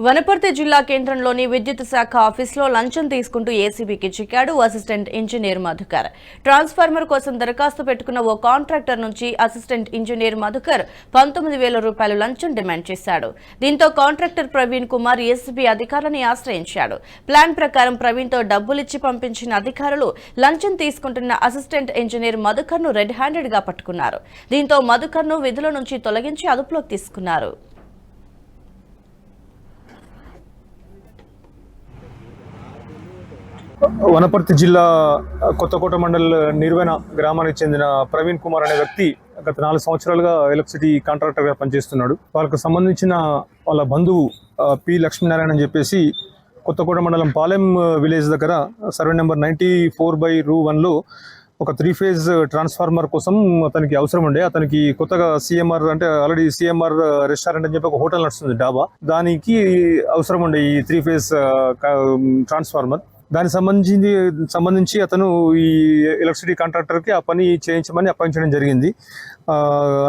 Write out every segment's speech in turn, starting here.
వనపర్తి జిల్లా కేంద్రంలోని విద్యుత్ శాఖ ఆఫీసులో లంచం తీసుకుంటూ ఏసీబీకి చిక్కాడు అసిస్టెంట్ ఇంజనీర్ మధుకర్. ట్రాన్స్ఫార్మర్ కోసం దరఖాస్తు పెట్టుకున్న ఓ కాంట్రాక్టర్ నుంచి అసిస్టెంట్ ఇంజనీర్ మధుకర్ 19,000 రూపాయలు లంచం డిమాండ్ చేశాడు. దీంతో కాంట్రాక్టర్ ప్రవీణ్ కుమార్ ఏసీబీ అధికారులను ఆశ్రయించాడు. ప్లాన్ ప్రకారం ప్రవీణ్తో డబ్బులిచ్చి పంపించిన అధికారులు లంచం తీసుకుంటున్న అసిస్టెంట్ ఇంజనీర్ మధుకర్ ను రెడ్ హ్యాండెడ్ గా పట్టుకున్నారు. దీంతో మధుకర్ ను విధుల నుంచి తొలగించి అదుపులోకి తీసుకున్నారు. వనపర్తి జిల్లా కొత్తకోట మండల్ నిర్వెన గ్రామానికి చెందిన ప్రవీణ్ కుమార్ అనే వ్యక్తి గత 4 సంవత్సరాలుగా ఎలక్ట్రిసిటీ కాంట్రాక్టర్గా పనిచేస్తున్నాడు. వాళ్ళకు సంబంధించిన వాళ్ళ బంధువు పి లక్ష్మీనారాయణ అని చెప్పేసి కొత్తకోట మండలం పాలెం విలేజ్ దగ్గర సర్వే నెంబర్ 94/1లో ఒక 3-phase ట్రాన్స్ఫార్మర్ కోసం అతనికి అవసరం ఉండే. అతనికి కొత్తగా సిఎంఆర్ అంటే ఆల్రెడీ సిఎంఆర్ రెస్టారెంట్ అని చెప్పి ఒక హోటల్ నడుస్తుంది, డాబా. దానికి అవసరం ఉండే ఈ 3-phase ట్రాన్స్ఫార్మర్. దానికి సంబంధించి అతను ఈ ఎలక్ట్రిసిటీ కాంట్రాక్టర్కి ఆ పని చేయించమని అప్పగించడం జరిగింది.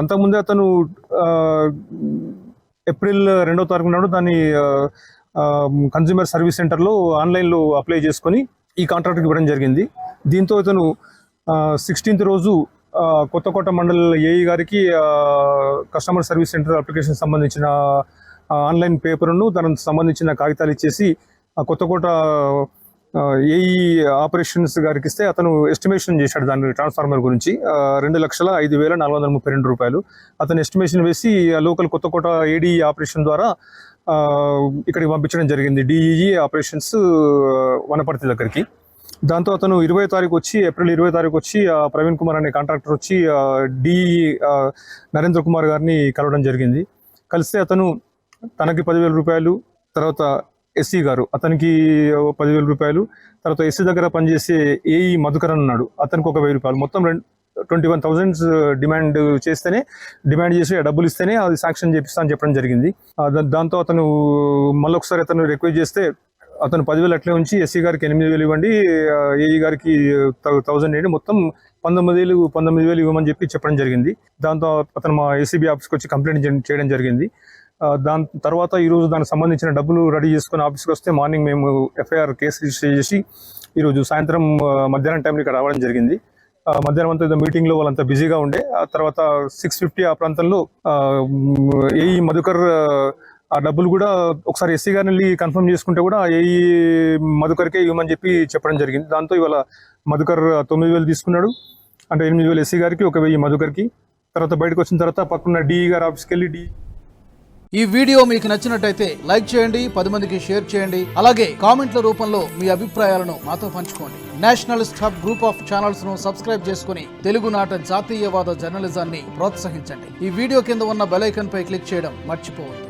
అంతకుముందే అతను ఏప్రిల్ 2వ తారీఖు నాడు దాన్ని కన్జ్యూమర్ సర్వీస్ సెంటర్లో ఆన్లైన్లో అప్లై చేసుకొని ఈ కాంట్రాక్టర్కి ఇవ్వడం జరిగింది. దీంతో ఇతను 16th రోజు కొత్తకోట మండల్ ఏఈ గారికి కస్టమర్ సర్వీస్ సెంటర్ అప్లికేషన్ సంబంధించిన ఆన్లైన్ పేపర్ను దానికి సంబంధించిన కాగితాలు ఇచ్చేసి కొత్తకోట ఏఈ ఆపరేషన్స్ గారికి ఇస్తే అతను ఎస్టిమేషన్ చేశాడు దాని ట్రాన్స్ఫార్మర్ గురించి 2,05,432 రూపాయలు. అతను ఎస్టిమేషన్ వేసి లోకల్ కొత్తకోట ఏడీ ఆపరేషన్ ద్వారా ఇక్కడికి పంపించడం జరిగింది, డిఈఈ ఆపరేషన్స్ వనపర్తి దగ్గరికి. దాంతో అతను ఏప్రిల్ 20 తారీఖు వచ్చి ప్రవీణ్ కుమార్ అనే కాంట్రాక్టర్ వచ్చి డిఈఈ నరేంద్ర కుమార్ గారిని కలవడం జరిగింది. కలిస్తే అతను తనకి 10,000 రూపాయలు, తర్వాత ఎస్సీ గారు అతనికి 10,000 రూపాయలు, తర్వాత ఎస్సీ దగ్గర పనిచేసే ఏఈ మధుకర్ ఉన్నాడు, అతనికి ఒక 1,000 రూపాయలు, మొత్తం 21,000 డిమాండ్ చేసి డబ్బులు ఇస్తేనే అది శాంక్షన్ చేపిస్తా అని చెప్పడం జరిగింది. దాంతో అతను మళ్ళొకసారి అతను రిక్వెస్ట్ చేస్తే అతను 10,000 అట్లే ఉంచి ఎస్సీ గారికి 8,000 ఇవ్వండి, ఏఈ గారికి 1,000 ఇవ్వండి, మొత్తం 19,000 ఇవ్వమని చెప్పడం జరిగింది. దాంతో అతను మా ఏసీబీ ఆఫీస్కి వచ్చి కంప్లైంట్ చేయడం జరిగింది. దాని తర్వాత ఈరోజు దానికి సంబంధించిన డబ్బులు రెడీ చేసుకుని ఆఫీస్కి వస్తే మార్నింగ్ మేము ఎఫ్ఐఆర్ కేసు రిజిస్టర్ చేసి ఈరోజు సాయంత్రం మధ్యాహ్నం టైంలో ఇక్కడ రావడం జరిగింది. మధ్యాహ్నం అంతా మీటింగ్లో వాళ్ళంతా బిజీగా ఉండే. ఆ తర్వాత 6:50 ఆ ప్రాంతంలో ఏఈ మధుకర్ ఆ డబ్బులు కూడా ఒకసారి ఎస్సీ గారిని వెళ్ళి కన్ఫర్మ్ చేసుకుంటే కూడా ఏఈ మధుకర్కే ఇవ్వమని చెప్పడం జరిగింది. దాంతో ఇవాళ మధుకర్ 9,000 తీసుకున్నాడు, అంటే 8,000 ఎస్సీ గారికి, 1,000 మధుకర్కి. తర్వాత బయటకు వచ్చిన తర్వాత పక్కన డిఈ గారి ఆఫీస్కి వెళ్ళి ఈ వీడియో మీకు నచ్చినట్టయితే లైక్ చేయండి, 10 మందికి షేర్ చేయండి, అలాగే కామెంట్ల రూపంలో మీ అభిప్రాయాలను మాతో పంచుకోండి. Nationalist hub group of channels ను సబ్స్క్రైబ్ చేసుకుని తెలుగునాట జాతీయవాద జర్నలిజాన్ని ప్రోత్సహించండి. ఈ వీడియో కింద ఉన్న బెల్ ఐకాన్ పై క్లిక్ చేయడం మర్చిపోవద్దు.